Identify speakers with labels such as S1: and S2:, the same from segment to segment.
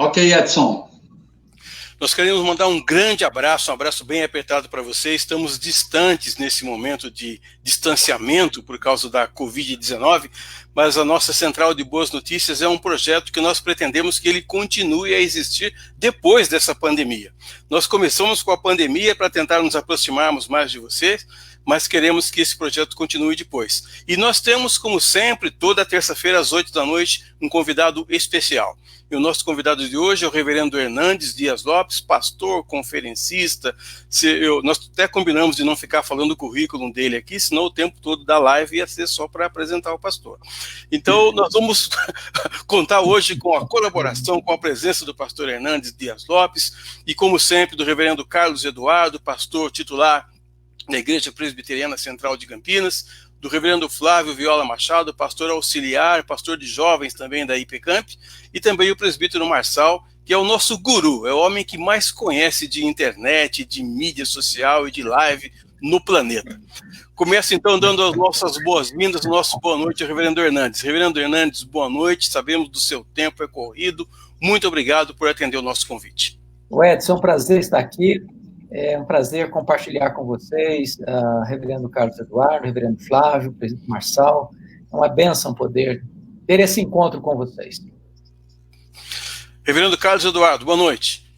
S1: Ok, Edson.
S2: Nós queremos mandar um grande abraço, um abraço bem apertado para vocês. Estamos distantes nesse momento de distanciamento por causa da Covid-19, mas a nossa Central de Boas Notícias é um projeto que nós pretendemos que ele continue a existir depois dessa pandemia. Nós começamos com a pandemia para tentar nos aproximarmos mais de vocês, mas queremos que esse projeto continue depois. E nós temos, como sempre, toda terça-feira às 8 da noite, um convidado especial. E o nosso convidado de hoje é o reverendo Hernandes Dias Lopes, pastor, conferencista. Nós até combinamos de não ficar falando o currículo dele aqui, senão o tempo todo da live ia ser só para apresentar o pastor. Então, nós vamos contar hoje com a colaboração, com a presença do pastor Hernandes Dias Lopes e, como sempre, do reverendo Carlos Eduardo, pastor titular da Igreja Presbiteriana Central de Campinas, do reverendo Flávio Viola Machado, pastor auxiliar, pastor de jovens também da IPCamp, e também o presbítero Marçal, que é o nosso guru, é o homem que mais conhece de internet, de mídia social e de live no planeta. Começo então dando as nossas boas-vindas, nosso boa noite ao reverendo Hernandes. Reverendo Hernandes, boa noite, sabemos do seu tempo é corrido, muito obrigado por atender o nosso convite.
S3: Edson, é um prazer estar aqui. É um prazer compartilhar com vocês, reverendo Carlos Eduardo, reverendo Flávio, presidente Marçal. É uma bênção poder ter esse encontro com vocês.
S2: Reverendo Carlos Eduardo, boa noite.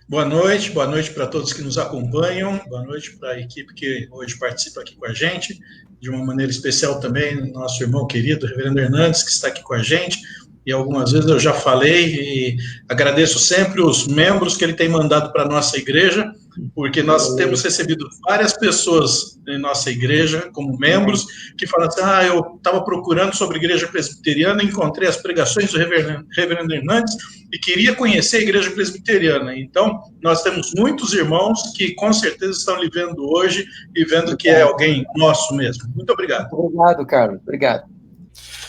S4: Boa noite para todos que nos acompanham, boa noite para a equipe que hoje participa aqui com a gente, de uma maneira especial também, nosso irmão querido, reverendo Hernandes, que está aqui com a gente. E algumas vezes eu já falei e agradeço sempre os membros que ele tem mandado para a nossa igreja, porque nós temos recebido várias pessoas em nossa igreja, como membros, que falam assim, eu estava procurando sobre a igreja presbiteriana, encontrei as pregações do reverendo Hernandes e queria conhecer a igreja presbiteriana. Então, nós temos muitos irmãos que com certeza estão lhe vendo hoje e vendo que é alguém nosso mesmo. Muito obrigado.
S3: Obrigado, Carlos. Obrigado.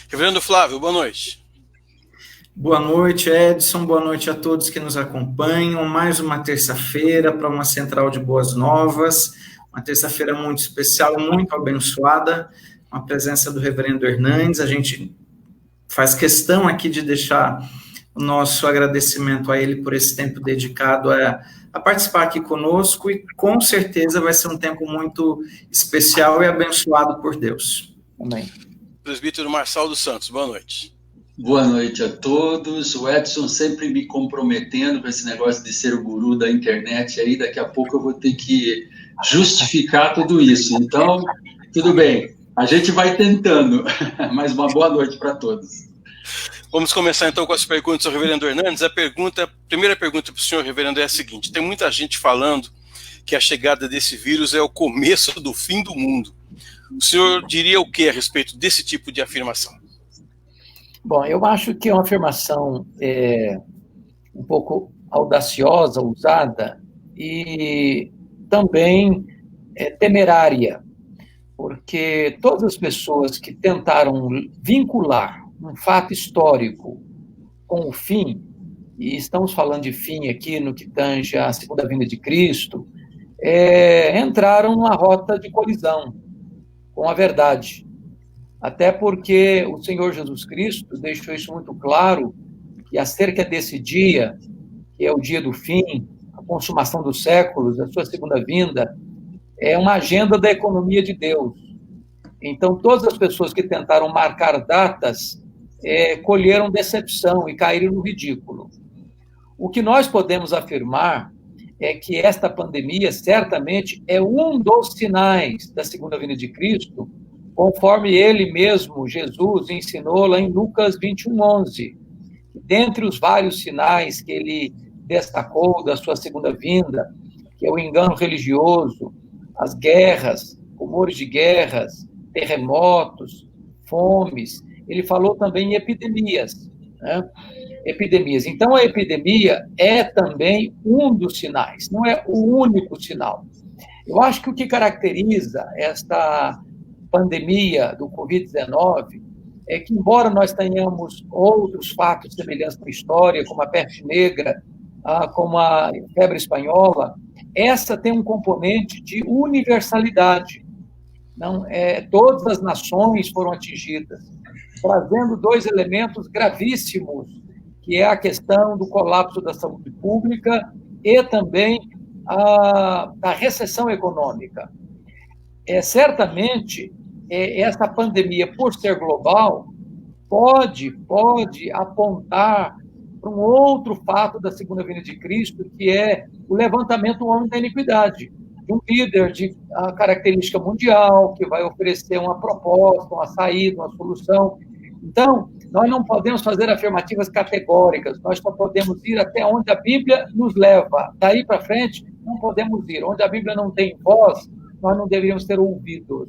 S2: Reverendo Flávio, boa noite.
S5: Boa noite, Edson, boa noite a todos que nos acompanham, mais uma terça-feira para uma Central de Boas Novas, uma terça-feira muito especial, muito abençoada, com a presença do reverendo Hernandes. A gente faz questão aqui de deixar o nosso agradecimento a ele por esse tempo dedicado a participar aqui conosco, e com certeza vai ser um tempo muito especial e abençoado por Deus.
S3: Amém.
S2: Presbítero Marçal dos Santos, boa noite.
S1: Boa noite a todos. O Edson sempre me comprometendo com esse negócio de ser o guru da internet. Aí daqui a pouco eu vou ter que justificar tudo isso. Então, tudo bem. A gente vai tentando. Mas uma boa noite para todos.
S2: Vamos começar então com as perguntas ao reverendo Hernandes. A primeira pergunta para o senhor, reverendo, é a seguinte. Tem muita gente falando que a chegada desse vírus é o começo do fim do mundo. O senhor diria o que a respeito desse tipo de afirmação?
S3: Bom, eu acho que é uma afirmação um pouco audaciosa, ousada e também temerária, porque todas as pessoas que tentaram vincular um fato histórico com o fim, e estamos falando de fim aqui no que tange à segunda vinda de Cristo, entraram numa rota de colisão com a verdade. Até porque o Senhor Jesus Cristo deixou isso muito claro, que acerca desse dia, que é o dia do fim, a consumação dos séculos, a sua segunda vinda, é uma agenda da economia de Deus. Então, todas as pessoas que tentaram marcar datas colheram decepção e caíram no ridículo. O que nós podemos afirmar é que esta pandemia, certamente, é um dos sinais da segunda vinda de Cristo, conforme ele mesmo, Jesus, ensinou lá em Lucas 21:11. Dentre os vários sinais que ele destacou da sua segunda vinda, que é o engano religioso, as guerras, rumores de guerras, terremotos, fomes, ele falou também em epidemias, né? Epidemias. Então, a epidemia é também um dos sinais, não é o único sinal. Eu acho que o que caracteriza esta pandemia do Covid-19 é que, embora nós tenhamos outros fatos semelhantes na história, como a peste negra, como a febre espanhola, essa tem um componente de universalidade. Não, todas as nações foram atingidas, trazendo dois elementos gravíssimos que é a questão do colapso da saúde pública e também da recessão econômica. Certamente, essa pandemia, por ser global, pode apontar para um outro fato da segunda vinda de Cristo, que é o levantamento do homem da iniquidade, de um líder de característica mundial, que vai oferecer uma proposta, uma saída, uma solução. Então, nós não podemos fazer afirmativas categóricas, nós só podemos ir até onde a Bíblia nos leva. Daí para frente, não podemos ir. Onde a Bíblia não tem voz, nós não deveríamos ter ouvidos.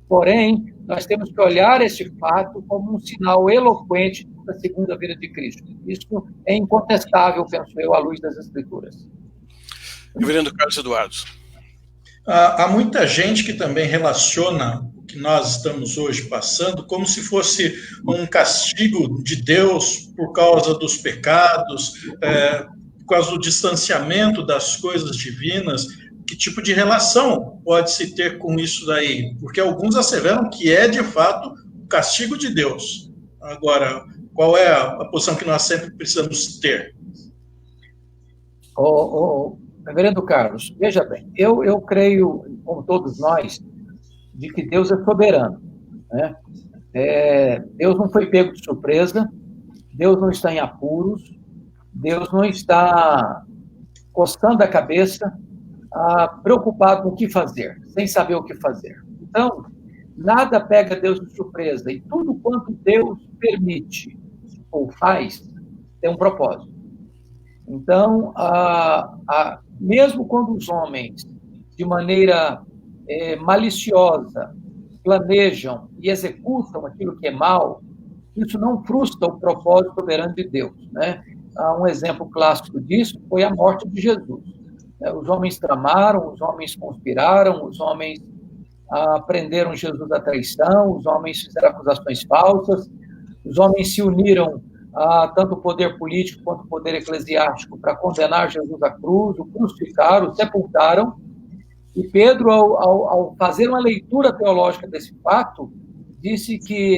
S3: Porém, nós temos que olhar este fato como um sinal eloquente da segunda vinda de Cristo. Isso é incontestável, penso eu, à luz das Escrituras.
S2: Reverendo Carlos Eduardo.
S4: Há muita gente que também relaciona o que nós estamos hoje passando como se fosse um castigo de Deus por causa dos pecados, por causa do distanciamento das coisas divinas. Que tipo de relação pode-se ter com isso daí? Porque alguns asseveram que é, de fato, o castigo de Deus. Agora, qual é a posição que nós sempre precisamos ter?
S3: Reverendo Carlos, veja bem, eu creio, como todos nós, de que Deus é soberano, né? Deus não foi pego de surpresa, Deus não está em apuros, Deus não está coçando a cabeça, preocupado com o que fazer, sem saber o que fazer. Então, nada pega Deus de surpresa, e tudo quanto Deus permite ou faz tem um propósito. Então, mesmo quando os homens, de maneira maliciosa, planejam e executam aquilo que é mal, isso não frustra o propósito soberano de Deus, né? Um exemplo clássico disso foi a morte de Jesus. Os homens tramaram, os homens conspiraram, os homens prenderam Jesus à traição, os homens fizeram acusações falsas, os homens se uniram tanto o poder político quanto o poder eclesiástico para condenar Jesus à cruz, o crucificaram, o sepultaram. E Pedro, ao fazer uma leitura teológica desse fato, disse que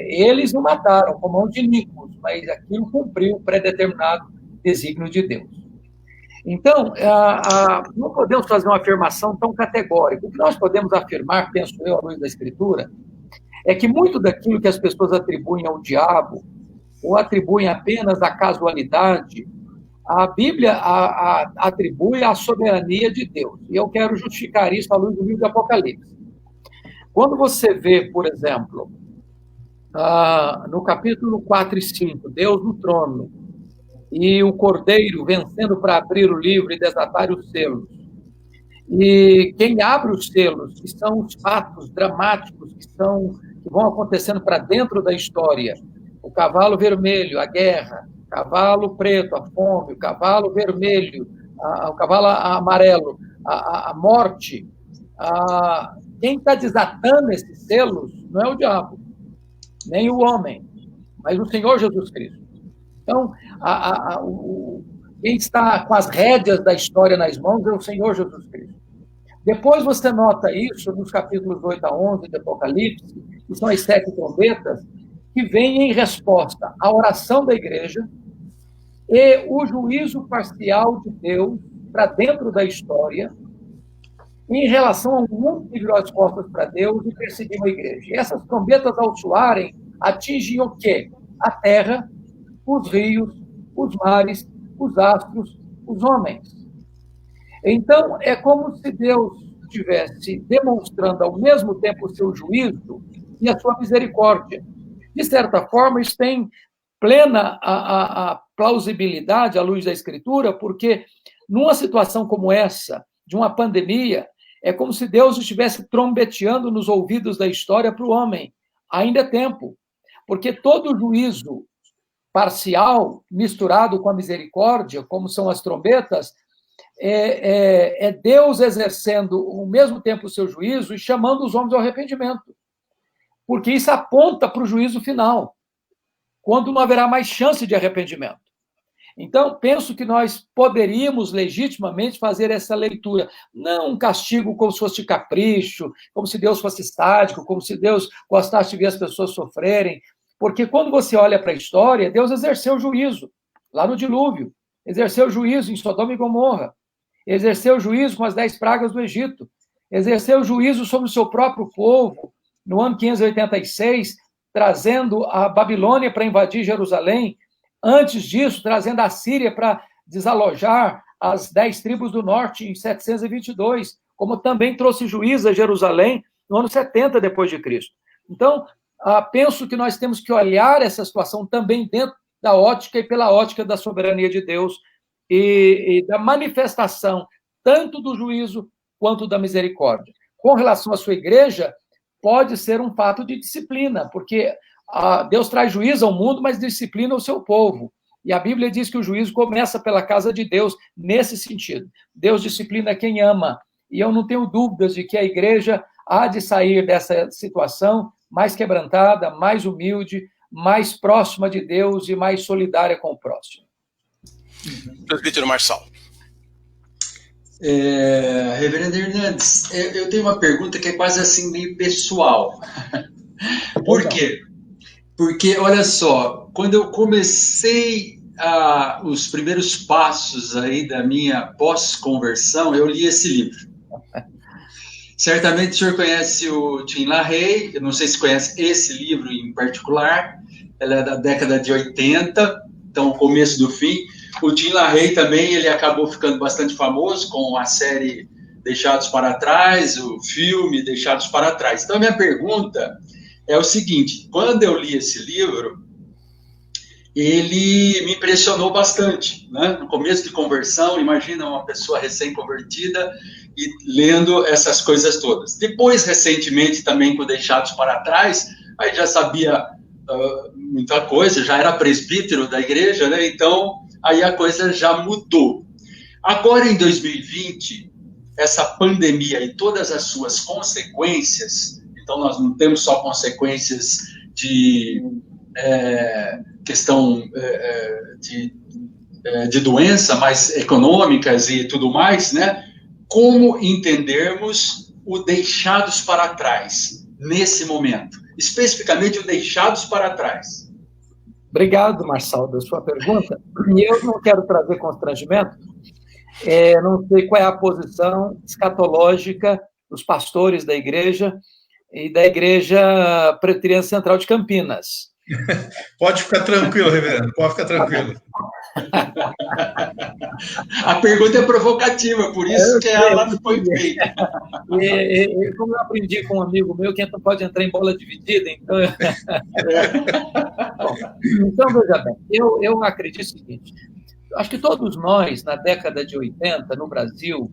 S3: eles não mataram com mão de iníquos, mas aquilo cumpriu o predeterminado desígnio de Deus. Então, não podemos fazer uma afirmação tão categórica. O que nós podemos afirmar, penso eu, à luz da Escritura, é que muito daquilo que as pessoas atribuem ao diabo, ou atribuem apenas à casualidade, a Bíblia atribui à soberania de Deus. E eu quero justificar isso à luz do livro do Apocalipse. Quando você vê, por exemplo, no capítulo 4 e 5, Deus no trono, e o Cordeiro vencendo para abrir o livro e desatar os selos. E quem abre os selos, que são os fatos dramáticos que vão acontecendo para dentro da história, o cavalo vermelho, a guerra, o cavalo preto, a fome, o cavalo vermelho, o cavalo amarelo, a morte, quem está desatando esses selos não é o diabo, nem o homem, mas o Senhor Jesus Cristo. Então, quem está com as rédeas da história nas mãos é o Senhor Jesus Cristo. Depois você nota isso nos capítulos 8 a 11 do Apocalipse, que são as 7 trombetas, que vêm em resposta à oração da igreja e o juízo parcial de Deus para dentro da história, em relação a um mundo que virou as costas para Deus e perseguiu a igreja. E essas trombetas, ao soarem, atingem o quê? A terra, os rios, os mares, os astros, os homens. Então, é como se Deus estivesse demonstrando ao mesmo tempo o seu juízo e a sua misericórdia. De certa forma, isso tem plena a plausibilidade à luz da Escritura, porque numa situação como essa, de uma pandemia, é como se Deus estivesse trombeteando nos ouvidos da história para o homem. Ainda é tempo, porque todo juízo parcial, misturado com a misericórdia, como são as trombetas, é Deus exercendo ao mesmo tempo o seu juízo e chamando os homens ao arrependimento. Porque isso aponta para o juízo final, quando não haverá mais chance de arrependimento. Então, penso que nós poderíamos legitimamente fazer essa leitura. Não um castigo como se fosse capricho, como se Deus fosse sádico, como se Deus gostasse de ver as pessoas sofrerem, Porque quando você olha para a história, Deus exerceu juízo, lá no dilúvio, exerceu juízo em Sodoma e Gomorra, exerceu juízo com as 10 pragas do Egito, exerceu juízo sobre o seu próprio povo, no ano 586, trazendo a Babilônia para invadir Jerusalém, antes disso, trazendo a Síria para desalojar as 10 tribos do norte em 722, como também trouxe juízo a Jerusalém no ano 70 depois de Cristo. Então, penso que nós temos que olhar essa situação também dentro da ótica e pela ótica da soberania de Deus e da manifestação tanto do juízo quanto da misericórdia. Com relação à sua igreja, pode ser um fato de disciplina, porque Deus traz juízo ao mundo, mas disciplina o seu povo. E a Bíblia diz que o juízo começa pela casa de Deus, nesse sentido. Deus disciplina quem ama. E eu não tenho dúvidas de que a igreja há de sair dessa situação mais quebrantada, mais humilde, mais próxima de Deus e mais solidária com o próximo.
S2: Presbítero Marçal.
S1: Reverendo Hernandes, eu tenho uma pergunta que é quase assim meio pessoal. Por quê? Porque, olha só, quando eu comecei os primeiros passos aí da minha pós-conversão, eu li esse livro. Certamente o senhor conhece o Tim LaHaye, eu não sei se conhece esse livro em particular, ela é da década de 80, então o começo do fim. O Tim LaHaye também, ele acabou ficando bastante famoso com a série Deixados para Trás, o filme Deixados para Trás. Então a minha pergunta é o seguinte, quando eu li esse livro, ele me impressionou bastante, né? No começo de conversão, imagina uma pessoa recém-convertida e lendo essas coisas todas. Depois, recentemente, também com Deixados para Trás, aí já sabia muita coisa, já era presbítero da igreja, né? Então, aí a coisa já mudou. Agora, em 2020, essa pandemia e todas as suas consequências, então nós não temos só consequências de questão de doença, mas econômicas e tudo mais, né? Como entendermos o deixados para trás nesse momento? Especificamente o deixados para trás.
S3: Obrigado, Marçal, da sua pergunta. E eu não quero trazer constrangimento, não sei qual é a posição escatológica dos pastores da igreja e da Igreja Presbiteriana Central de Campinas.
S4: Pode ficar tranquilo, reverendo, pode ficar tranquilo.
S1: A pergunta é provocativa, por isso que ela não foi feita.
S3: Como eu aprendi com um amigo meu, que não pode entrar em bola dividida, então... Então, veja bem, eu acredito o seguinte, acho que todos nós, na década de 80, no Brasil,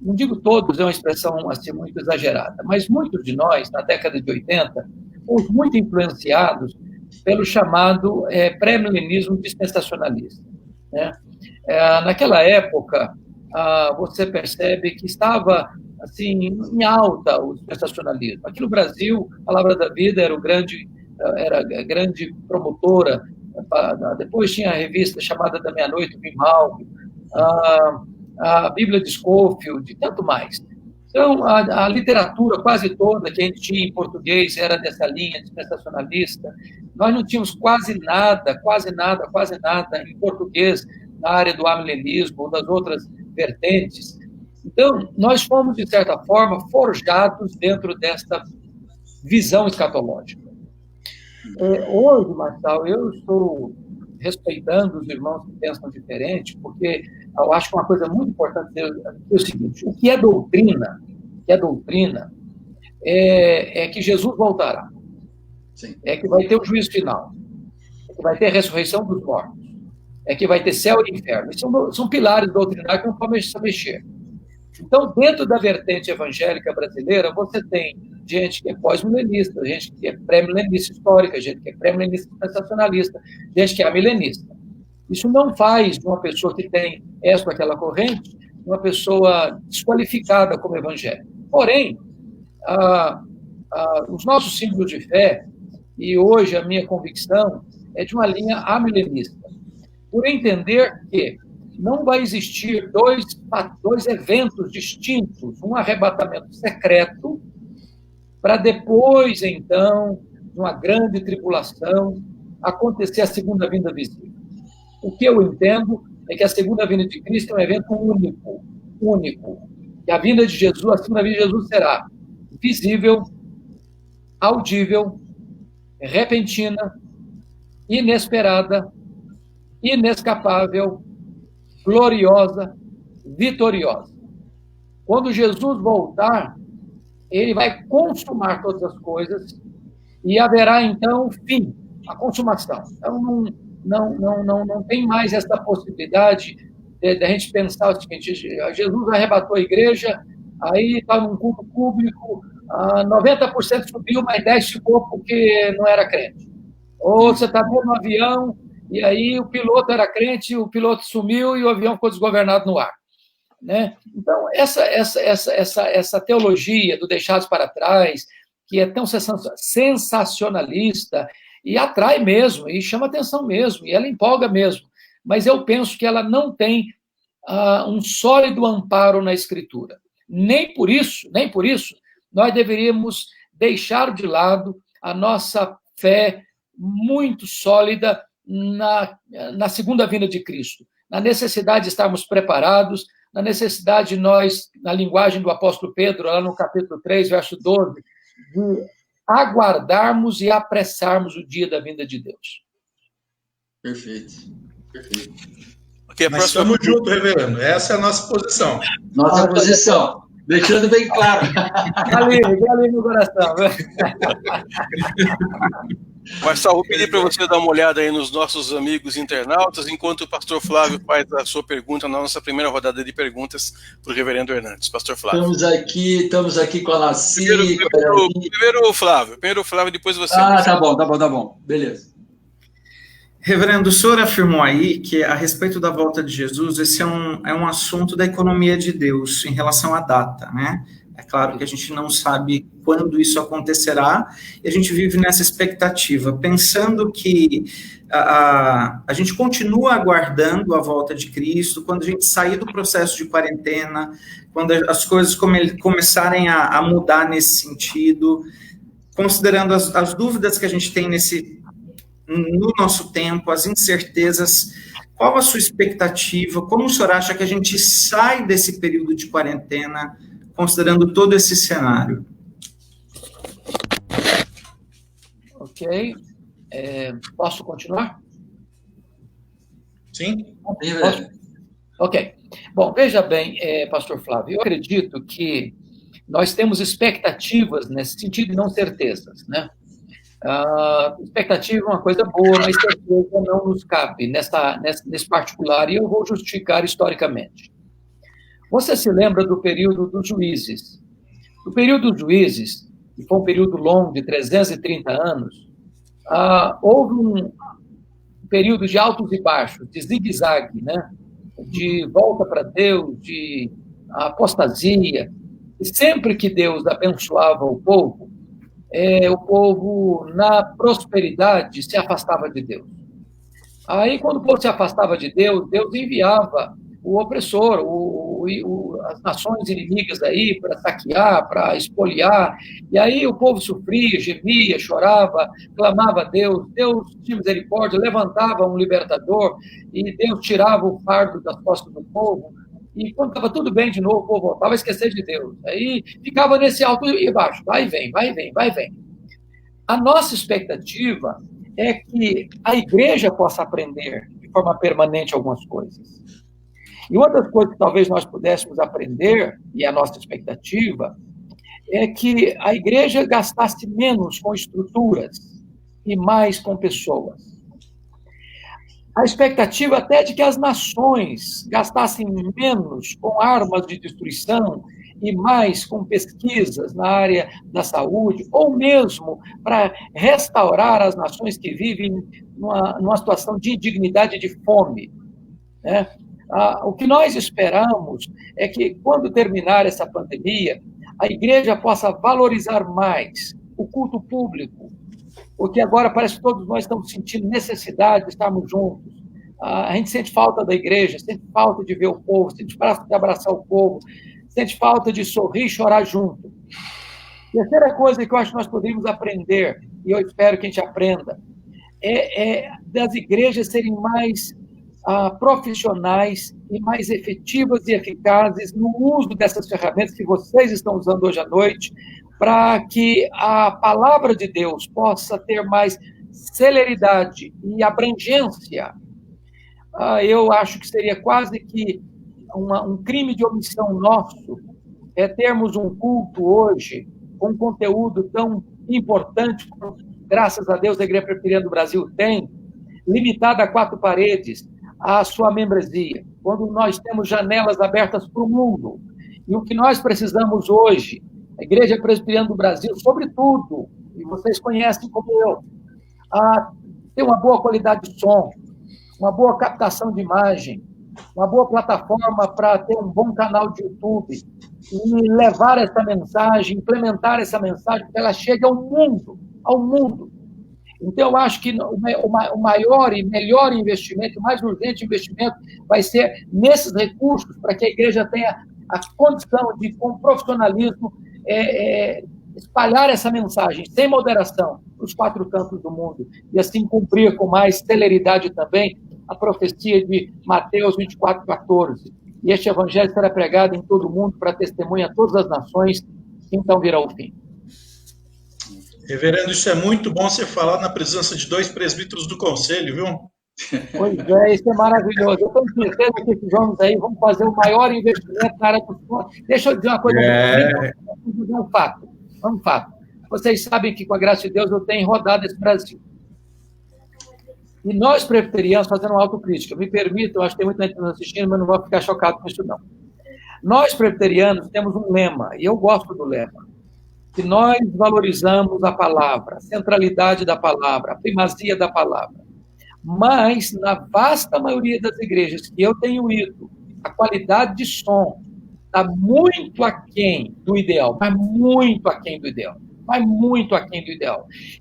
S3: não digo todos, é uma expressão assim, muito exagerada, mas muitos de nós, na década de 80, fomos muito influenciados pelo chamado pré-milenismo dispensacionalista, né? Naquela época, você percebe que estava assim, em alta o dispensacionalismo. Aqui no Brasil, a Palavra da Vida era a grande promotora, depois tinha a revista chamada Da Meia-Noite, do Grimaldi, a Bíblia de Scofield, e tanto mais. Então, a literatura quase toda que a gente tinha em português era dessa linha dispensacionalista. Nós não tínhamos quase nada em português na área do amilenismo ou das outras vertentes. Então, nós fomos, de certa forma, forjados dentro desta visão escatológica. Hoje, Marçal, eu estou respeitando os irmãos que pensam diferente, porque eu acho que uma coisa muito importante é o seguinte, o que é doutrina é que Jesus voltará. Sim. É que vai ter o juízo final, é que vai ter a ressurreição dos mortos, é que vai ter céu e inferno. Isso são pilares doutrinários que não podem se mexer. Então, dentro da vertente evangélica brasileira, você tem gente que é pós-milenista, gente que é pré-milenista histórica, gente que é pré-milenista sensacionalista, gente que é milenista. Isso não faz de uma pessoa que tem essa ou aquela corrente uma pessoa desqualificada como evangélica. Porém, os nossos símbolos de fé, e hoje a minha convicção, é de uma linha amilenista, por entender que não vai existir dois eventos distintos, um arrebatamento secreto, para depois, então, de uma grande tribulação, acontecer a segunda vinda visível. O que eu entendo é que a segunda vinda de Cristo é um evento único. E a vinda de Jesus, a segunda vinda de Jesus será visível, audível, repentina, inesperada, inescapável, gloriosa, vitoriosa. Quando Jesus voltar, ele vai consumar todas as coisas e haverá, então, fim, a consumação. Então, não tem mais essa possibilidade de a gente pensar o seguinte: Jesus arrebatou a igreja, aí está num culto público, 90% subiu, mas 10% ficou porque não era crente. Ou você está vendo um avião, e aí o piloto era crente, o piloto sumiu e o avião ficou desgovernado no ar. Né? Então, essa teologia do deixados para trás, que é tão sensacionalista, e atrai mesmo, e chama atenção mesmo, e ela empolga mesmo, mas eu penso que ela não tem um sólido amparo na Escritura. Nem por isso, nós deveríamos deixar de lado a nossa fé muito sólida na segunda vinda de Cristo, na necessidade de estarmos preparados, na necessidade de nós, na linguagem do apóstolo Pedro, lá no capítulo 3, verso 12, de aguardarmos e apressarmos o dia da vinda de Deus.
S1: Perfeito.
S2: Okay,
S4: Nós estamos juntos, reverendo. Essa é a nossa posição.
S1: Nossa posição. Deixando bem claro.
S3: Ali no coração.
S2: Marcelo, vou pedir para você dar uma olhada aí nos nossos amigos internautas, enquanto o pastor Flávio faz a sua pergunta na nossa primeira rodada de perguntas para o reverendo Hernandes. Pastor Flávio.
S1: Estamos aqui com a Laci.
S2: Primeiro o Flávio, depois você.
S1: Tá bom. Beleza.
S5: Reverendo, o senhor afirmou aí que, a respeito da volta de Jesus, esse é um assunto da economia de Deus, em relação à data, né? É claro que a gente não sabe quando isso acontecerá, e a gente vive nessa expectativa, pensando que a gente continua aguardando a volta de Cristo, quando a gente sair do processo de quarentena, quando as coisas começarem a mudar nesse sentido, considerando as dúvidas que a gente tem no nosso tempo, as incertezas. Qual a sua expectativa? Como o senhor acha que a gente sai desse período de quarentena, considerando todo esse cenário?
S3: Ok. Posso continuar?
S4: Sim.
S3: Posso? Ok. Bom, veja bem, pastor Flávio, eu acredito que nós temos expectativas nesse sentido e não certezas, né? Expectativa é uma coisa boa, mas certeza não nos cabe nesse particular, e eu vou justificar historicamente. Você se lembra do período dos juízes? No período dos juízes, que foi um período longo de 330 anos, houve um período de altos e baixos, de zigue-zague, né? De volta para Deus, de apostasia. E sempre que Deus abençoava o povo, na prosperidade, se afastava de Deus. Aí, quando o povo se afastava de Deus, Deus enviava o opressor, as nações inimigas aí para saquear, para espoliar, e aí o povo sofria, gemia, chorava, clamava a Deus, Deus tinha misericórdia, levantava um libertador, e Deus tirava o fardo das costas do povo, e quando estava tudo bem de novo, o povo voltava a esquecer de Deus. Aí ficava nesse alto e baixo, vai e vem. A nossa expectativa é que a igreja possa aprender de forma permanente algumas coisas. E uma das coisas que talvez nós pudéssemos aprender, e a nossa expectativa, é que a igreja gastasse menos com estruturas e mais com pessoas. A expectativa até é de que as nações gastassem menos com armas de destruição e mais com pesquisas na área da saúde, ou mesmo para restaurar as nações que vivem numa situação de indignidade e de fome, né? O que nós esperamos é que, quando terminar essa pandemia, a igreja possa valorizar mais o culto público, porque agora parece que todos nós estamos sentindo necessidade de estarmos juntos. A gente sente falta da igreja, sente falta de ver o povo, sente falta de abraçar o povo, sente falta de sorrir e chorar junto. Terceira coisa que eu acho que nós poderíamos aprender, e eu espero que a gente aprenda, é das igrejas serem mais profissionais e mais efetivas e eficazes no uso dessas ferramentas que vocês estão usando hoje à noite, para que a palavra de Deus possa ter mais celeridade e abrangência. Eu acho que seria quase que um crime de omissão nosso termos um culto hoje com um conteúdo tão importante, como, graças a Deus, a Igreja Presbiteriana do Brasil tem, limitado a 4 paredes, a sua membresia, quando nós temos janelas abertas para o mundo. E o que nós precisamos hoje, a Igreja Presbiteriana do Brasil, sobretudo, e vocês conhecem como eu, ter uma boa qualidade de som, uma boa captação de imagem, uma boa plataforma para ter um bom canal de YouTube e levar essa mensagem, implementar essa mensagem, para que ela chegue ao mundo, Então, eu acho que o maior e melhor investimento, o mais urgente investimento vai ser nesses recursos, para que a igreja tenha a condição de, com profissionalismo, espalhar essa mensagem sem moderação para os 4 cantos do mundo e assim cumprir com mais celeridade também a profecia de Mateus 24:14. E este evangelho será pregado em todo o mundo para testemunha a todas as nações, então virá o fim.
S4: Reverendo, isso é muito bom você falar na presença de 2 presbíteros do conselho, viu?
S3: Pois é, isso é maravilhoso. Eu tenho certeza que esses homens aí vão fazer o maior investimento na área do som. Deixa eu dizer uma coisa. Um fato. Vocês sabem que, com a graça de Deus, eu tenho rodado esse Brasil. E nós, presbiterianos, fazendo uma autocrítica, me permitam, acho que tem muita gente nos assistindo, mas não vou ficar chocado com isso, não. Nós, presbiterianos, temos um lema, e eu gosto do lema, que nós valorizamos a palavra, a centralidade da palavra, a primazia da palavra. Mas, na vasta maioria das igrejas que eu tenho ido, a qualidade de som está muito aquém do ideal, mas muito aquém do ideal.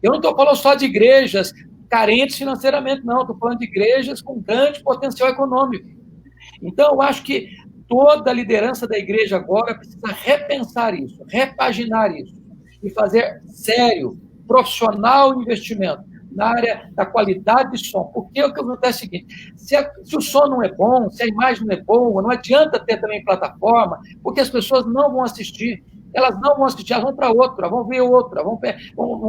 S3: Eu não estou falando só de igrejas carentes financeiramente, não. Estou falando de igrejas com grande potencial econômico. Então, eu acho que toda a liderança da igreja agora precisa repensar isso, repaginar isso e fazer sério, profissional investimento na área da qualidade de som. Porque o que acontece é o seguinte, se o som não é bom, se a imagem não é boa, não adianta ter também plataforma, porque as pessoas não vão assistir. Elas não vão assistir, elas vão para outra, vão ver outra, vão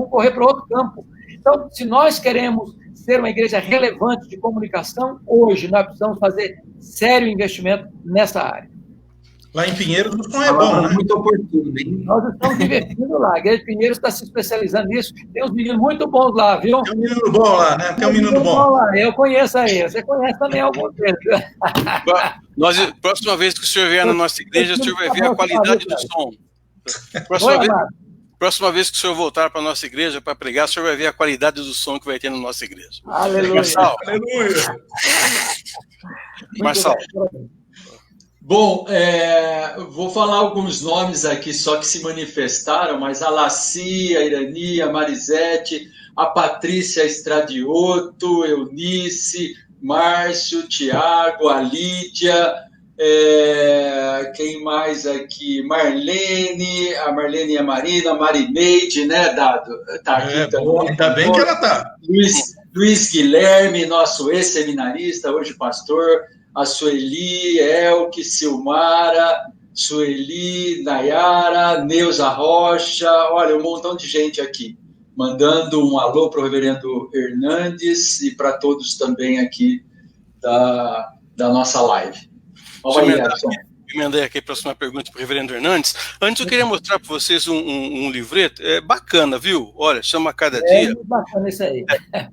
S3: correr para outro campo. Então, se nós queremos ser uma igreja relevante de comunicação, hoje nós precisamos fazer sério investimento nessa área.
S4: Lá em Pinheiros não é bom, né?
S5: Muito oportuno, hein?
S3: Nós estamos investindo lá. A igreja de Pinheiros está se especializando nisso. Tem uns meninos muito bons lá, viu?
S4: Tem um menino bom lá, né? Tem um menino bom.
S3: Lá. Eu conheço aí. Você conhece também alguns deles.
S2: Próxima vez que o senhor vier na nossa igreja, o senhor vai ver a qualidade do som. Próxima vez que o senhor voltar para a nossa igreja para pregar, o senhor vai ver a qualidade do som que vai ter na nossa igreja.
S3: Aleluia.
S2: Marçal.
S4: Aleluia.
S2: Marçal.
S1: Bom, vou falar alguns nomes aqui só que se manifestaram, mas a Laci, a Irani, a Marisete, a Patrícia Estradioto, Eunice, Márcio, Tiago, a Lídia, quem mais aqui? Marlene, a Marlene e a Marina, a Marineide, né, Dado? Tá aqui também.
S4: Bom, ainda bem que ela tá.
S1: Luiz Guilherme, nosso ex-seminarista, hoje pastor, a Sueli, Elke, Silmara, Sueli, Nayara, Neuza Rocha, olha, um montão de gente aqui, mandando um alô para o reverendo Hernandes e para todos também aqui da nossa live.
S2: Emendei aqui a próxima pergunta para o reverendo Hernandes. Antes eu queria mostrar para vocês um livreto, bacana, viu? Olha, chama Cada Dia.
S3: É bacana isso aí.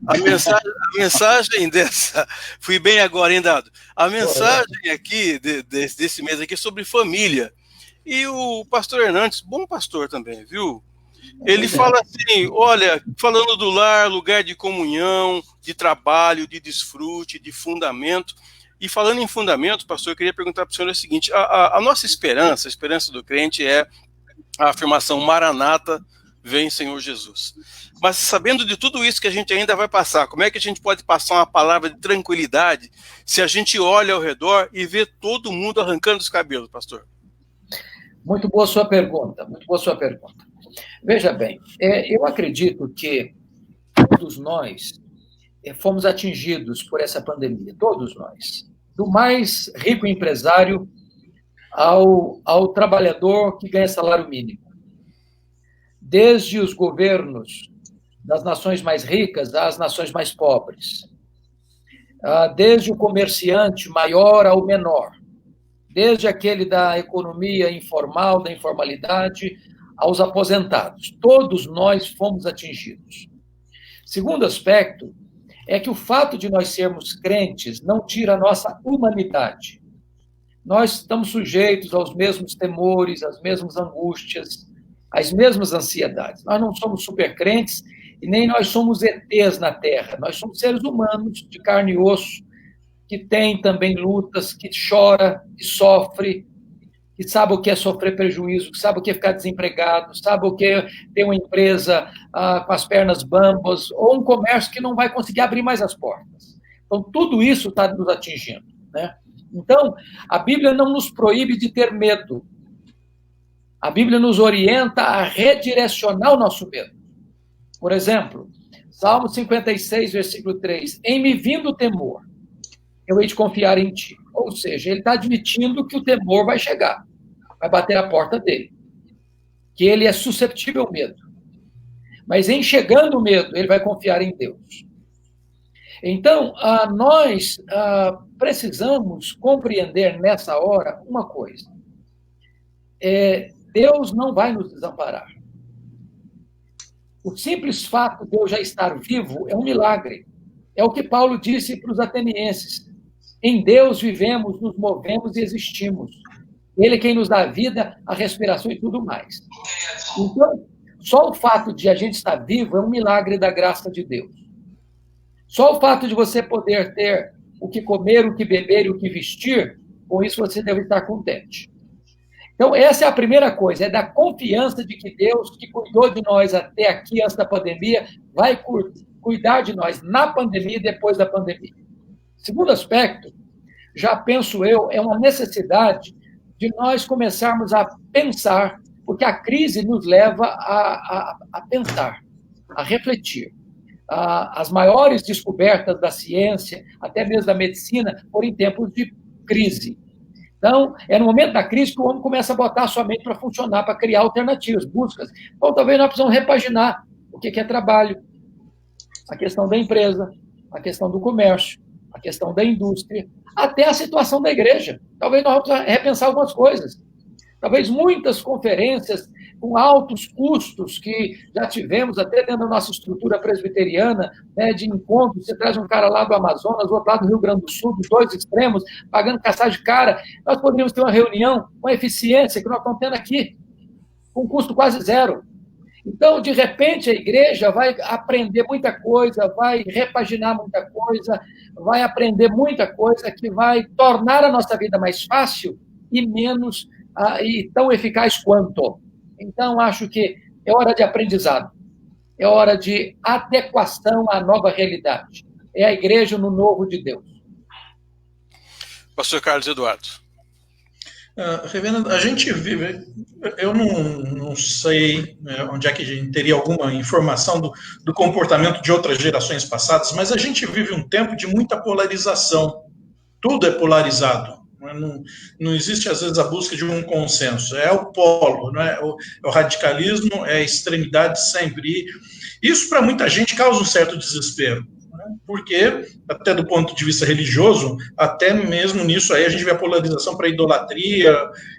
S2: A mensagem dessa, fui bem agora, hein, Dado? A mensagem aqui, desse mês aqui, é sobre família. E o pastor Hernandes, bom pastor também, viu? Ele fala assim, olha, falando do lar, lugar de comunhão, de trabalho, de desfrute, de fundamento. E falando em fundamento, pastor, eu queria perguntar para o senhor o seguinte, a nossa esperança, a esperança do crente é a afirmação Maranata, vem Senhor Jesus. Mas sabendo de tudo isso que a gente ainda vai passar, como é que a gente pode passar uma palavra de tranquilidade se a gente olha ao redor e vê todo mundo arrancando os cabelos, pastor?
S3: Muito boa sua pergunta, muito boa sua pergunta. Veja bem, eu acredito que todos nós fomos atingidos por essa pandemia, todos nós. Do mais rico empresário ao trabalhador que ganha salário mínimo. Desde os governos das nações mais ricas às nações mais pobres. Desde o comerciante maior ao menor. Desde aquele da economia informal, da informalidade, aos aposentados. Todos nós fomos atingidos. Segundo aspecto, é que o fato de nós sermos crentes não tira a nossa humanidade. Nós estamos sujeitos aos mesmos temores, às mesmas angústias, às mesmas ansiedades. Nós não somos supercrentes e nem nós somos ETs na Terra. Nós somos seres humanos de carne e osso, que tem também lutas, que chora, que sofre, que sabe o que é sofrer prejuízo, que sabe o que é ficar desempregado, sabe o que é ter uma empresa com as pernas bambas, ou um comércio que não vai conseguir abrir mais as portas. Então, tudo isso está nos atingindo, né? Então, a Bíblia não nos proíbe de ter medo. A Bíblia nos orienta a redirecionar o nosso medo. Por exemplo, Salmo 56, versículo 3, em me vindo o temor, eu hei de confiar em ti. Ou seja, ele está admitindo que o temor vai chegar, vai bater a porta dele, que ele é susceptível ao medo. Mas em chegando o medo, ele vai confiar em Deus. Então, nós precisamos compreender nessa hora uma coisa. Deus não vai nos desamparar. O simples fato de Deus já estar vivo é um milagre. É o que Paulo disse para os atenienses. Em Deus vivemos, nos movemos e existimos. Ele é quem nos dá a vida, a respiração e tudo mais. Então, só o fato de a gente estar vivo é um milagre da graça de Deus. Só o fato de você poder ter o que comer, o que beber e o que vestir, com isso você deve estar contente. Então, essa é a primeira coisa, é da confiança de que Deus, que cuidou de nós até aqui, antes da pandemia, vai cuidar de nós na pandemia e depois da pandemia. Segundo aspecto, já penso eu, é uma necessidade de nós começarmos a pensar, porque a crise nos leva a pensar, a refletir. As maiores descobertas da ciência, até mesmo da medicina, foram em tempos de crise. Então, é no momento da crise que o homem começa a botar a sua mente para funcionar, para criar alternativas, buscas. Então, talvez nós precisamos repaginar o que é trabalho, a questão da empresa, a questão do comércio, a questão da indústria, até a situação da igreja. Talvez nós vamos repensar algumas coisas. Talvez muitas conferências com altos custos que já tivemos até dentro da nossa estrutura presbiteriana, né, de encontros, você traz um cara lá do Amazonas, outro lá do Rio Grande do Sul, dos dois extremos, pagando caçar de cara. Nós poderíamos ter uma reunião com a eficiência que nós estamos tendo aqui, com custo quase zero. Então, de repente, a igreja vai aprender muita coisa, vai repaginar muita coisa, vai aprender muita coisa que vai tornar a nossa vida mais fácil e menos e tão eficaz quanto. Então, acho que é hora de aprendizado, é hora de adequação à nova realidade. É a igreja no novo de Deus.
S2: Pastor Carlos Eduardo.
S4: Reverendo, a gente vive, eu não sei onde é que a gente teria alguma informação do comportamento de outras gerações passadas, mas a gente vive um tempo de muita polarização. Tudo é polarizado. Não existe, às vezes, a busca de um consenso. É o polo, não é? O radicalismo, é a extremidade sempre. E isso, para muita gente, causa um certo desespero. Porque, até do ponto de vista religioso, até mesmo nisso aí a gente vê a polarização para a idolatria,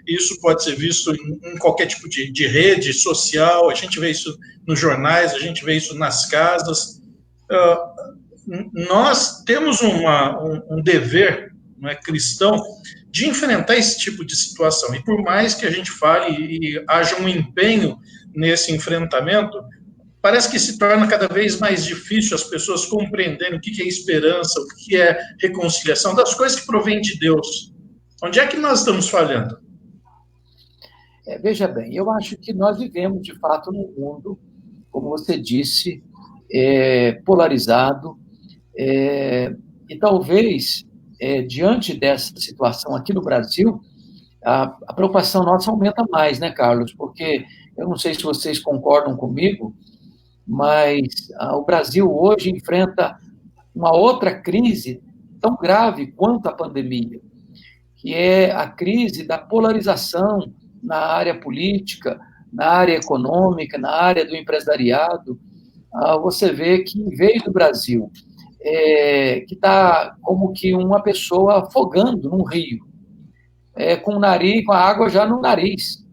S4: isso pode ser visto em qualquer tipo de rede social, a gente vê isso nos jornais, a gente vê isso nas casas. Nós temos um dever, não é, cristão, de enfrentar esse tipo de situação, e por mais que a gente fale e haja um empenho nesse enfrentamento, parece que se torna cada vez mais difícil as pessoas compreenderem o que é esperança, o que é reconciliação, das coisas que provêm de Deus. Onde é que nós estamos falhando?
S3: Veja bem, eu acho que nós vivemos, de fato, num mundo, como você disse, polarizado, e talvez, diante dessa situação aqui no Brasil, a preocupação nossa aumenta mais, né, Carlos? Porque eu não sei se vocês concordam comigo, mas o Brasil hoje enfrenta uma outra crise tão grave quanto a pandemia, que é a crise da polarização na área política, na área econômica, na área do empresariado. Você vê que, em vez do Brasil, que está como que uma pessoa afogando num rio, com o nariz, com a água já no nariz.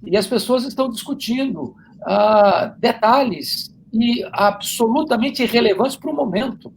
S3: E as pessoas estão discutindo detalhes e absolutamente irrelevantes para o momento.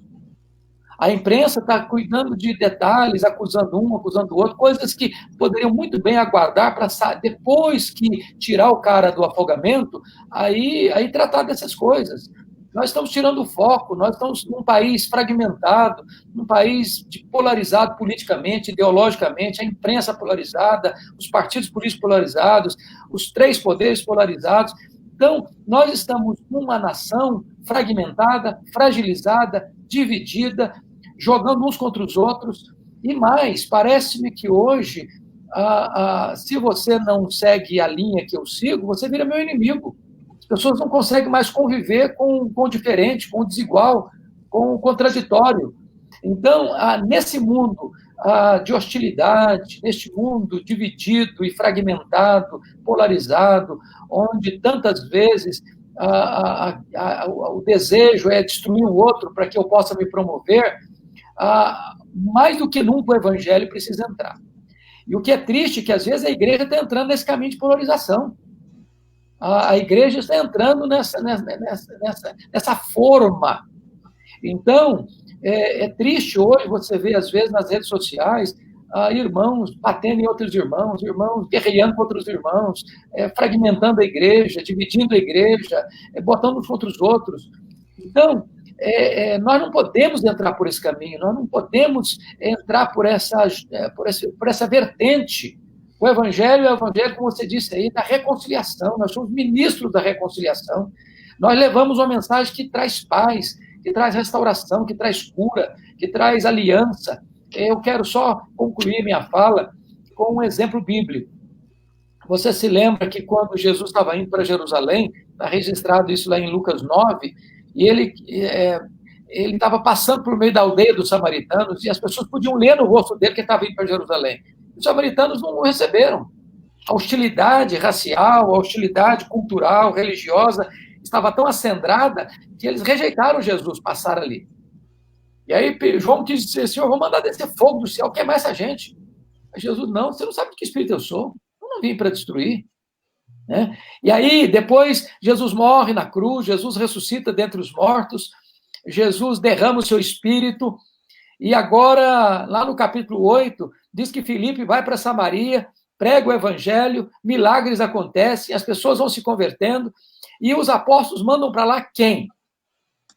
S3: A imprensa está cuidando de detalhes, acusando um, acusando o outro, coisas que poderiam muito bem aguardar para, depois que tirar o cara do afogamento, aí tratar dessas coisas. Nós estamos tirando o foco, nós estamos num país fragmentado, num país polarizado politicamente, ideologicamente, a imprensa polarizada, os partidos políticos polarizados, os três poderes polarizados. Então, nós estamos numa nação fragmentada, fragilizada, dividida, jogando uns contra os outros. E mais, parece-me que hoje, se você não segue a linha que eu sigo, você vira meu inimigo. As pessoas não conseguem mais conviver com o diferente, com o desigual, com o contraditório. Então, nesse mundo de hostilidade, neste mundo dividido e fragmentado, polarizado, onde tantas vezes o desejo é destruir o outro para que eu possa me promover, mais do que nunca o evangelho precisa entrar. E o que é triste é que, às vezes, a igreja está entrando nesse caminho de polarização. A igreja está entrando nessa forma. Então, é triste hoje você ver, às vezes, nas redes sociais, irmãos batendo em outros irmãos, irmãos guerreando contra os irmãos, fragmentando a igreja, dividindo a igreja, botando uns contra os outros. Então, nós não podemos entrar por esse caminho, nós não podemos entrar por essa vertente. O Evangelho é o Evangelho, como você disse aí, da reconciliação. Nós somos ministros da reconciliação. Nós levamos uma mensagem que traz paz, que traz restauração, que traz cura, que traz aliança. Eu quero só concluir minha fala com um exemplo bíblico. Você se lembra que quando Jesus estava indo para Jerusalém, está registrado isso lá em Lucas 9, e ele estava passando por meio da aldeia dos samaritanos, e as pessoas podiam ler no rosto dele que ele estava indo para Jerusalém. Os samaritanos não o receberam. A hostilidade racial, a hostilidade cultural, religiosa, estava tão acendrada que eles rejeitaram Jesus passar ali. E aí João quis dizer, Senhor, eu vou mandar descer fogo do céu, queimar essa gente. Mas Jesus, não, você não sabe de que espírito eu sou. Eu não vim para destruir. Né? E aí, depois, Jesus morre na cruz, Jesus ressuscita dentre os mortos, Jesus derrama o seu espírito, e agora, lá no capítulo 8, diz que Filipe vai para Samaria, prega o evangelho, milagres acontecem, as pessoas vão se convertendo, e os apóstolos mandam para lá quem?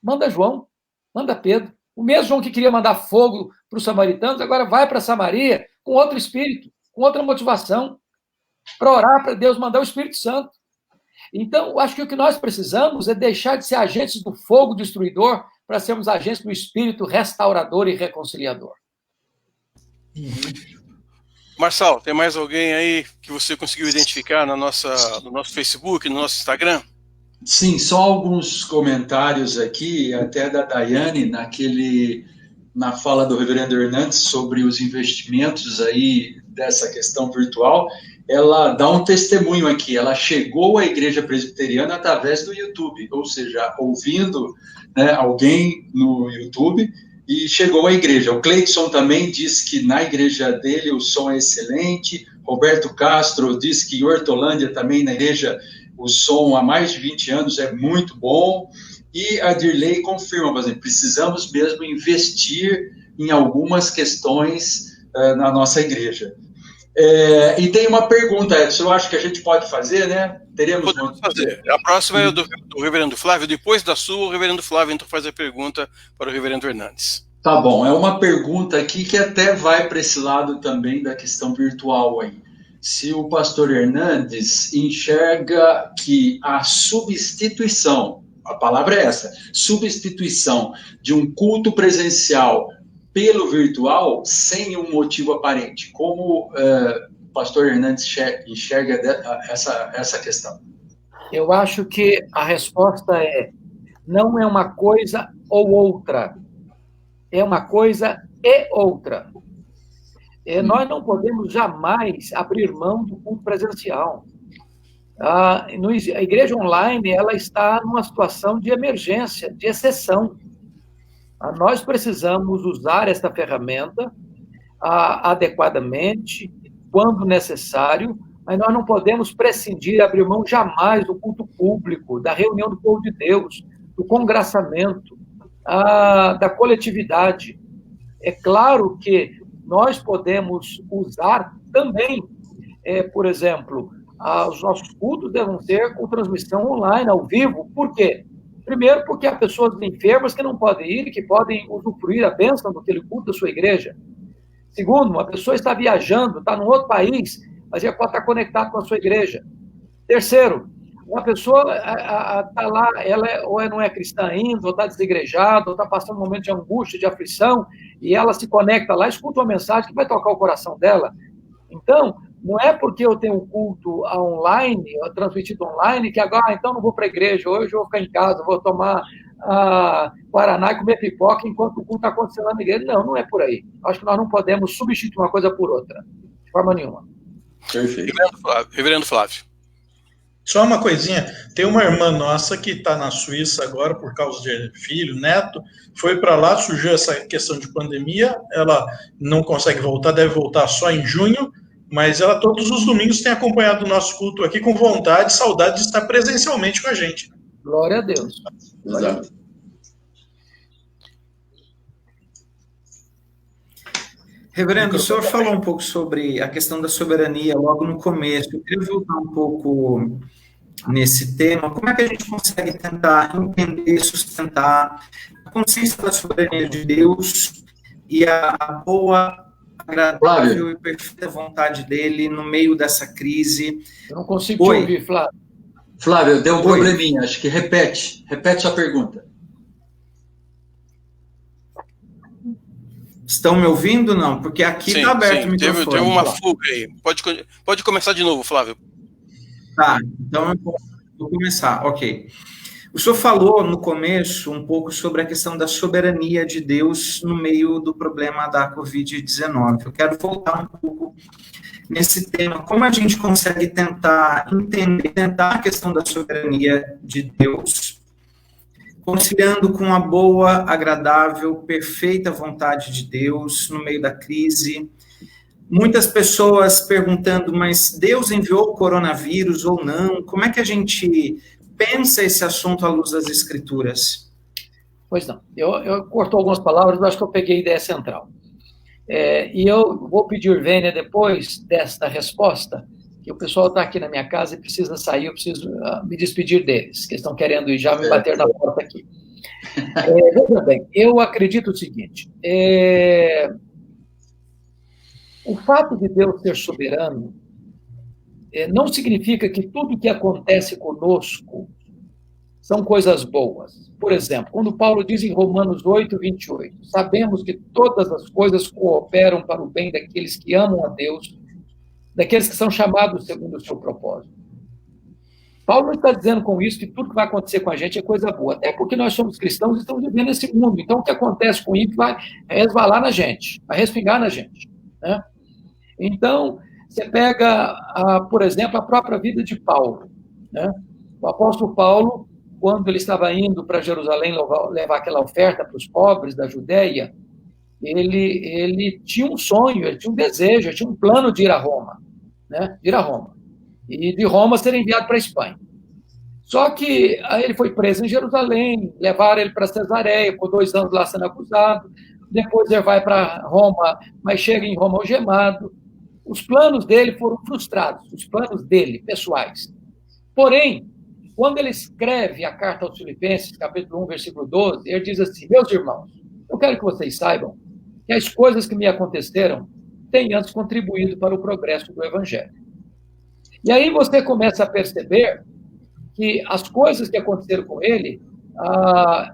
S3: Manda João, manda Pedro. O mesmo João que queria mandar fogo para os samaritanos, agora vai para Samaria com outro espírito, com outra motivação, para orar para Deus mandar o Espírito Santo. Então, eu acho que o que nós precisamos é deixar de ser agentes do fogo destruidor para sermos agentes do Espírito restaurador e reconciliador.
S2: Marçal, tem mais alguém aí que você conseguiu identificar no nosso Facebook, no nosso Instagram?
S1: Sim, só alguns comentários aqui, até da Daiane, na fala do reverendo Hernandes sobre os investimentos aí dessa questão virtual. Ela dá um testemunho aqui, ela chegou à Igreja Presbiteriana através do YouTube, ou seja, ouvindo, né, alguém no YouTube, e chegou à igreja. O Cleidson também disse que na igreja dele o som é excelente. Roberto Castro disse que em Hortolândia também, na igreja, o som há mais de 20 anos é muito bom. E a Dirley confirma, por exemplo, precisamos mesmo investir em algumas questões na nossa igreja. E tem uma pergunta, Edson, eu acho que a gente pode fazer, né?
S2: Podemos fazer. A próxima é do reverendo Flávio, depois da sua, o reverendo Flávio então faz a pergunta para o reverendo Hernandes.
S1: Tá bom, é uma pergunta aqui que até vai para esse lado também da questão virtual aí. Se o pastor Hernandes enxerga que a substituição, a palavra é essa, substituição de um culto presencial pelo virtual sem um motivo aparente. Como o pastor Hernandes enxerga essa questão?
S3: Eu acho que a resposta não é uma coisa ou outra, é uma coisa e outra. Nós não podemos jamais abrir mão do culto presencial. A igreja online ela está numa situação de emergência, de exceção. Nós precisamos usar esta ferramenta adequadamente, quando necessário, mas nós não podemos prescindir, abrir mão jamais do culto público, da reunião do povo de Deus, do congraçamento, da coletividade. É claro que nós podemos usar também, por exemplo, os nossos cultos devem ser com transmissão online, ao vivo. Por quê? Primeiro, porque há pessoas enfermas que não podem ir e que podem usufruir a bênção daquele culto da sua igreja. Segundo, uma pessoa está viajando, está num outro país, mas ela pode estar conectada com a sua igreja. Terceiro, uma pessoa está lá, ou não é cristã ainda, ou está desigrejada, ou está passando um momento de angústia, de aflição, e ela se conecta lá, escuta uma mensagem que vai tocar o coração dela. Então, não é porque eu tenho um culto online, transmitido online, que agora, então não vou para a igreja, hoje eu vou ficar em casa, vou tomar guaraná e comer pipoca enquanto o culto está acontecendo na igreja. Não, não é por aí. Acho que nós não podemos substituir uma coisa por outra, de forma nenhuma.
S1: Perfeito.
S2: Reverendo Flávio.
S4: Só uma coisinha, tem uma irmã nossa que está na Suíça agora por causa de filho, neto, foi para lá, surgiu essa questão de pandemia, ela não consegue voltar, deve voltar só em junho, mas ela todos os domingos tem acompanhado o nosso culto aqui com vontade, saudade de estar presencialmente com a gente.
S3: Glória a Deus.
S1: Exato.
S5: Reverendo, o senhor falou um pouco sobre a questão da soberania logo no começo. Eu queria voltar um pouco nesse tema. Como é que a gente consegue tentar entender e sustentar a consciência da soberania de Deus e a boa, agradável e perfeita vontade dele no meio dessa crise?
S3: Eu não consigo te ouvir, Flávio.
S1: Flávio, deu um probleminha. Acho que repete sua pergunta.
S5: Estão me ouvindo, não? Porque aqui está aberto o microfone.
S2: Teve uma fuga aí. Pode começar de novo, Flávio.
S5: Tá, então eu vou começar. Ok. O senhor falou no começo um pouco sobre a questão da soberania de Deus no meio do problema da Covid-19. Eu quero voltar um pouco nesse tema. Como a gente consegue tentar a questão da soberania de Deus, conciliando com a boa, agradável, perfeita vontade de Deus no meio da crise. Muitas pessoas perguntando, mas Deus enviou o coronavírus ou não? Como é que a gente pensa esse assunto à luz das Escrituras?
S3: Pois não. Eu cortou algumas palavras, mas acho que eu peguei a ideia central. E eu vou pedir vênia depois desta resposta, que o pessoal está aqui na minha casa e precisa sair, eu preciso me despedir deles, que estão querendo ir já me bater na porta aqui. Veja bem, eu acredito o seguinte, o fato de Deus ser soberano não significa que tudo que acontece conosco são coisas boas. Por exemplo, quando Paulo diz em Romanos 8:28, sabemos que todas as coisas cooperam para o bem daqueles que amam a Deus, daqueles que são chamados segundo o seu propósito. Paulo não está dizendo com isso que tudo que vai acontecer com a gente é coisa boa, até porque nós somos cristãos e estamos vivendo nesse mundo. Então, o que acontece com isso vai resvalar na gente, vai respingar na gente, né? Então, você pega, por exemplo, a própria vida de Paulo, né? O apóstolo Paulo, quando ele estava indo para Jerusalém levar aquela oferta para os pobres da Judéia, ele tinha um sonho, ele tinha um desejo, ele tinha um plano de ir a Roma, né? De ir a Roma. E de Roma ser enviado para a Espanha. Só que aí ele foi preso em Jerusalém, levaram ele para Cesareia, ficou 2 anos lá sendo acusado, depois ele vai para Roma, mas chega em Roma algemado. Os planos dele foram frustrados, os planos dele, pessoais. Porém, quando ele escreve a carta aos Filipenses, capítulo 1, versículo 12, ele diz assim: meus irmãos, eu quero que vocês saibam que as coisas que me aconteceram têm antes contribuído para o progresso do Evangelho. E aí você começa a perceber que as coisas que aconteceram com ele,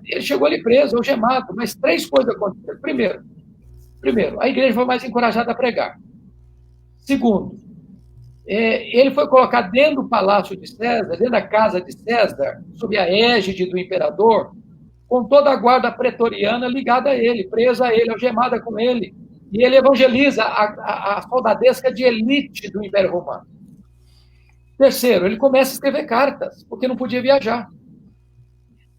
S3: ele chegou ali preso, algemado, mas 3 coisas aconteceram. Primeiro, a igreja foi mais encorajada a pregar. Segundo, ele foi colocado dentro do palácio de César, dentro da casa de César, sob a égide do imperador, com toda a guarda pretoriana ligada a ele, presa a ele, algemada com ele. E ele evangeliza a soldadesca de elite do Império Romano. Terceiro, ele começa a escrever cartas, porque não podia viajar.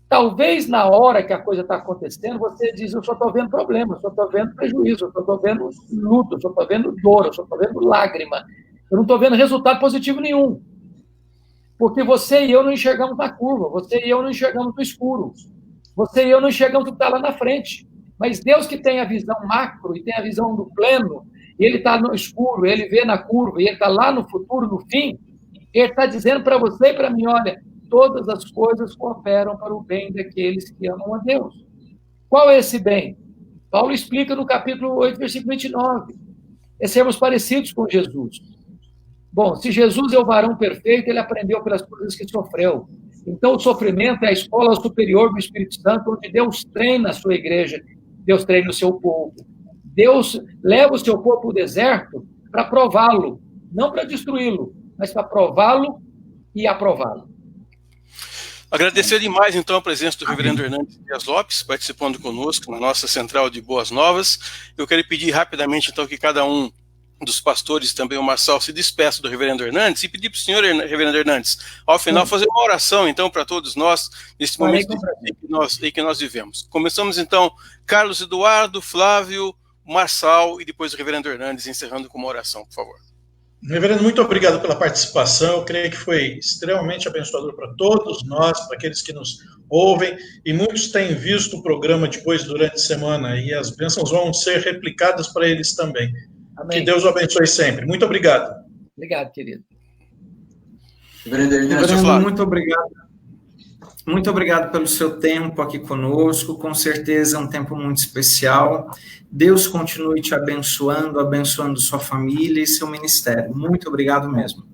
S3: Talvez na hora que a coisa está acontecendo, você diz, eu só estou vendo problema, eu só estou vendo prejuízo, eu só estou vendo luto, eu só estou vendo dor, eu só estou vendo lágrima. Eu não estou vendo resultado positivo nenhum. Porque você e eu não enxergamos na curva, você e eu não enxergamos no escuro. Você e eu não enxergamos o que está lá na frente. Mas Deus, que tem a visão macro e tem a visão do pleno, e ele está no escuro, ele vê na curva, e ele está lá no futuro, no fim, ele está dizendo para você e para mim, olha, todas as coisas cooperam para o bem daqueles que amam a Deus. Qual é esse bem? Paulo explica no capítulo 8, versículo 29. É sermos parecidos com Jesus. Bom, se Jesus é o varão perfeito, ele aprendeu pelas coisas que sofreu. Então, o sofrimento é a escola superior do Espírito Santo, onde Deus treina a sua igreja, Deus treina o seu povo. Deus leva o seu povo para o deserto para prová-lo, não para destruí-lo, mas para prová-lo e aprová-lo.
S2: Agradecer demais, então, a presença do reverendo Hernandes Dias Lopes, participando conosco na nossa central de Boas Novas. Eu quero pedir rapidamente, então, que cada um dos pastores, também o Marçal, se despeça do reverendo Hernandes e pedir para o senhor, reverendo Hernandes, ao final, fazer uma oração, então, para todos nós, nesse momento em que nós vivemos. Começamos, então, Carlos Eduardo, Flávio, Marçal e depois o reverendo Hernandes, encerrando com uma oração, por favor.
S4: Reverendo, muito obrigado pela participação. Eu creio que foi extremamente abençoador para todos nós, para aqueles que nos ouvem, e muitos têm visto o programa depois, durante a semana, e as bênçãos vão ser replicadas para eles também. Amém. Que Deus o abençoe sempre. Muito obrigado.
S3: Obrigado, querido.
S5: Reverendo, muito obrigado. Muito obrigado pelo seu tempo aqui conosco. Com certeza é um tempo muito especial. Deus continue te abençoando, abençoando sua família e seu ministério. Muito obrigado mesmo.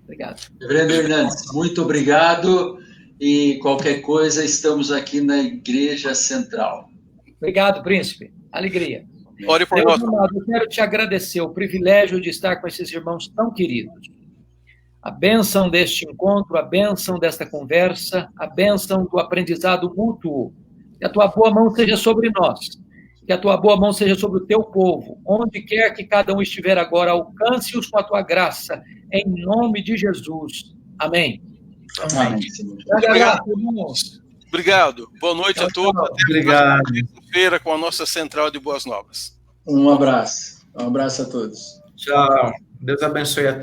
S3: Obrigado.
S1: Reverendo Hernandes, muito obrigado. E qualquer coisa, estamos aqui na Igreja Central.
S3: Obrigado, príncipe. Alegria.
S2: Ore por nós.
S3: Eu quero te agradecer o privilégio de estar com esses irmãos tão queridos. A bênção deste encontro, a bênção desta conversa, a bênção do aprendizado mútuo. Que a tua boa mão seja sobre nós. Que a tua boa mão seja sobre o teu povo. Onde quer que cada um estiver agora, alcance-os com a tua graça. Em nome de Jesus. Amém.
S1: Amém.
S2: Obrigado. Boa noite a todos.
S5: Obrigado.
S2: Até segunda-feira com a nossa central de Boas Novas.
S1: Um abraço. Um abraço a todos.
S5: Tchau. Deus abençoe a todos.